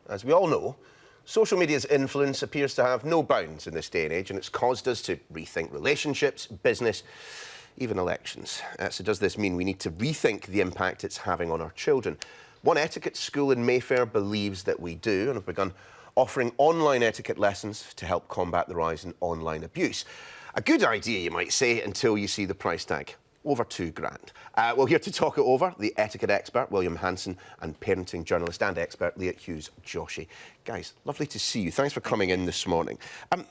As we all know, social media's influence appears to have no bounds in this day and age, and it's caused us to rethink relationships, business, even elections. So does this mean we need to rethink the impact it's having on our children? One etiquette school in Mayfair believes that we do, and have begun offering online etiquette lessons to help combat the rise in online abuse. A good idea, you might say, until you see the price tag. Over £2,000. Well, here to talk it over, the etiquette expert, William Hanson, and parenting journalist and expert, Leah Hughes-Joshi. Guys, lovely to see you. Thanks for coming in this morning.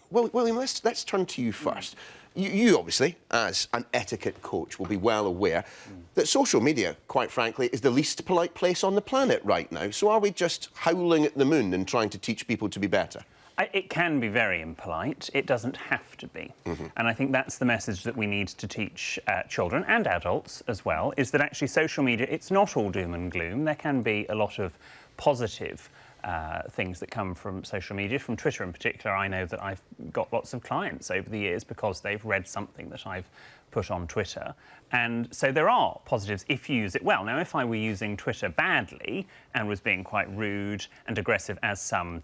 Well, William, let's turn to you first. You obviously, as an etiquette coach, will be well aware that social media, quite frankly, is the least polite place on the planet right now. So are we just howling at the moon and trying to teach people to be better? It can be very impolite. It doesn't have to be. And I think that's the message that we need to teach children and adults as well, is that actually social media, it's not all doom and gloom. There can be a lot of positive things that come from social media. From Twitter in particular, I know that I've got lots of clients over the years because they've read something that I've put on Twitter. And so there are positives if you use it well. Now, if I were using Twitter badly and was being quite rude and aggressive, as some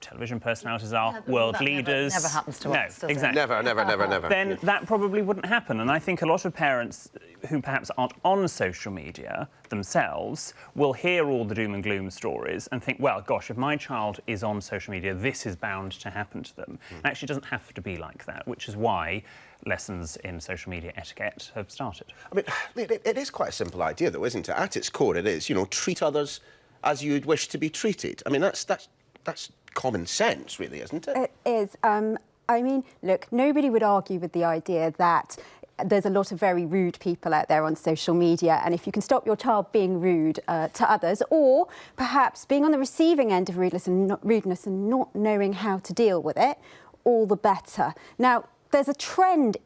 television personalities are, world leaders. Never happens to us, does it? Exactly. Never. Then that probably wouldn't happen. And I think a lot of parents who perhaps aren't on social media themselves will hear all the doom and gloom stories and think, well, gosh, if my child is on social media, this is bound to happen to them. It actually doesn't have to be like that, which is why lessons in social media etiquette have started. I mean, it is quite a simple idea, though, isn't it? At its core, it is, you know, treat others as you'd wish to be treated. I mean, that's common sense, really, isn't it? It is. I mean, look, nobody would argue with the idea that there's a lot of very rude people out there on social media, and if you can stop your child being rude to others, or perhaps being on the receiving end of rudeness and not knowing how to deal with it, all the better. Now, there's a trend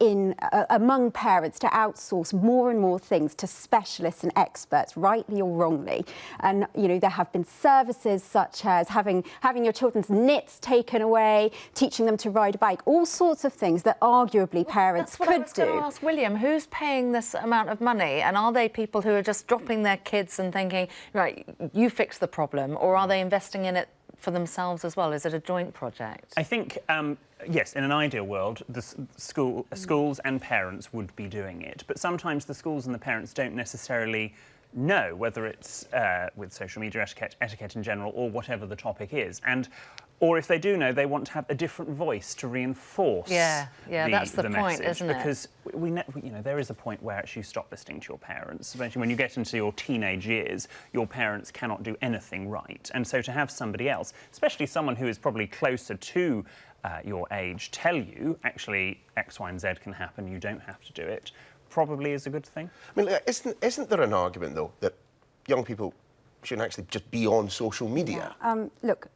among parents to outsource more and more things to specialists and experts, rightly or wrongly. And, you know, there have been services such as having your children's nits taken away, teaching them to ride a bike, all sorts of things that arguably parents could do. That's what I was going to ask William. Who's paying this amount of money? And are they people who are just dropping their kids and thinking, right, you fix the problem, or are they investing in it for themselves as well? Is it a joint project? I think, yes, in an ideal world, the schools and parents would be doing it. But sometimes the schools and the parents don't necessarily know whether it's with social media etiquette in general, or whatever the topic is. Or if they do know, they want to have a different voice to reinforce that's the point, message, isn't it? because you know, there is a point where actually you stop listening to your parents. Eventually, when you get into your teenage years, your parents cannot do anything right. And so to have somebody else, especially someone who is probably closer to your age, tell you, actually, X, Y, and Z can happen, you don't have to do it, probably is a good thing. I mean, isn't there an argument, though, that young people shouldn't actually just be on social media? Look,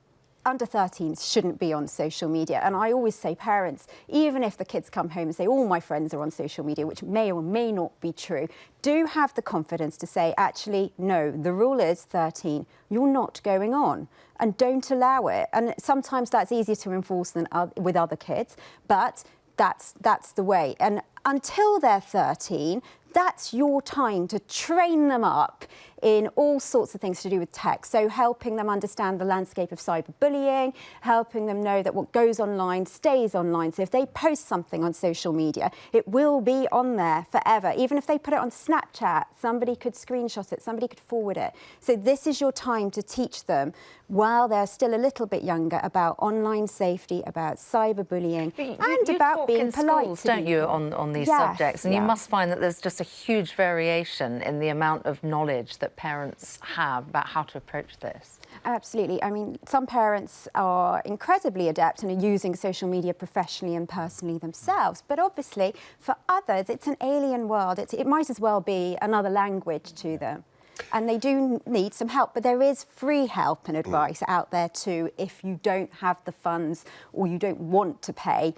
under 13s shouldn't be on social media. And I always say, parents, even if the kids come home and say, all my friends are on social media, which may or may not be true, do have the confidence to say, actually, no, the rule is 13, you're not going on, and don't allow it. And sometimes that's easier to enforce than with other kids, but that's the way. And until they're 13, that's your time to train them up in all sorts of things to do with tech. So helping them understand the landscape of cyberbullying, helping them know that what goes online stays online. So if they post something on social media, it will be on there forever. Even if they put it on Snapchat, somebody could screenshot it, somebody could forward it. So this is your time to teach them, while they're still a little bit younger, about online safety, about cyberbullying, and about being polite. Schools, don't you, on these subjects? And you must find that there's just a huge variation in the amount of knowledge that parents have about how to approach this. Absolutely. I mean, some parents are incredibly adept and are using social media professionally and personally themselves. But obviously, for others, it's an alien world. It might as well be another language to them. And they do need some help, but there is free help and advice out there too if you don't have the funds or you don't want to pay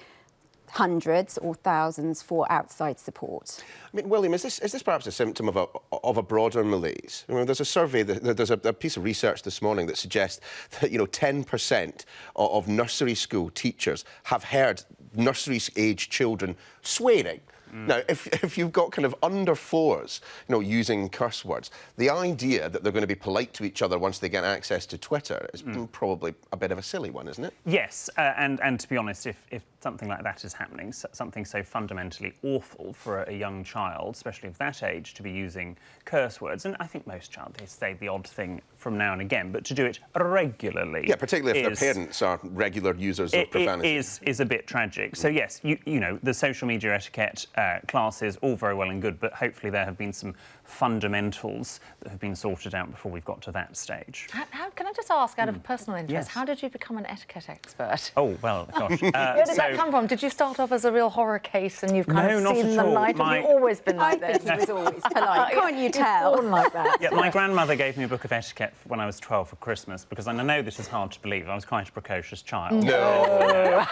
hundreds or thousands for outside support. I mean, William, is this perhaps a symptom of a broader malaise? I mean, there's a survey, there's a piece of research this morning that suggests that, you know, 10% of nursery school teachers have heard nursery-age children swearing Now, if you've got kind of under fours, you know, using curse words, the idea that they're going to be polite to each other once they get access to Twitter is probably a bit of a silly one, isn't it? Yes, and to be honest, if something like that is happening, something so fundamentally awful for a young child, especially of that age, to be using curse words, and I think most child, they say the odd thing from now and again, but to do it regularly, yeah, particularly if their parents are regular users of profanity, is a bit tragic. So yes, you know, the social media etiquette classes, all very well and good, but hopefully there have been some fundamentals that have been sorted out before we've got to that stage. How can I just ask, out of personal interest, Yes. how did you become an etiquette expert? Oh, well, gosh. Where did that come from? Did you start off as a real horror case and you've kind of seen the light? Have you always been like this? I think he was always polite. Can't you tell? Born like that. Yeah, my grandmother gave me a book of etiquette when I was 12 for Christmas, because I know this is hard to believe. I was quite a precocious child. No.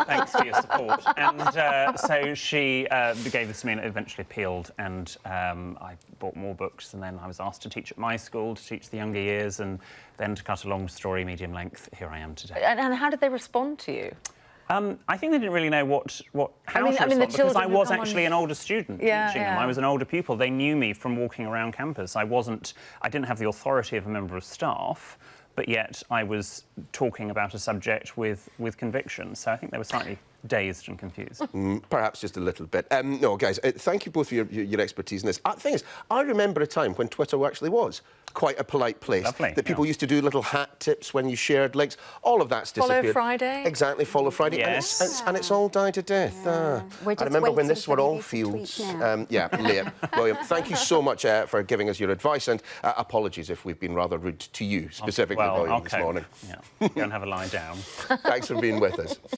Thanks for your support. And so she gave this to me, and it eventually appealed, and I bought more books, and then I was asked to teach at my school, to teach the younger years, and then, to cut a long story medium length, here I am today. And how did they respond to you? I think they didn't really know how to the respond, because children I who was come actually an older student teaching them. I was an older pupil. They knew me from walking around campus. I didn't have the authority of a member of staff, but yet I was talking about a subject with conviction. So I think they were slightly dazed and confused. Perhaps just a little bit. No, guys, thank you both for your expertise in this. The thing is, I remember a time when Twitter actually was quite a polite place. Lovely, that people used to do little hat tips when you shared links. All of that's disappeared. Follow Friday? Exactly, Follow Friday. Yes. And it's all died to death. We're I just remember when waiting this for were the all latest fields. tweet now. Yeah, Liam, William, thank you so much for giving us your advice, and apologies if we've been rather rude to you, specifically, Well, William, I'll this cope. morning. Yeah. Go and have a lie down. Thanks for being with us.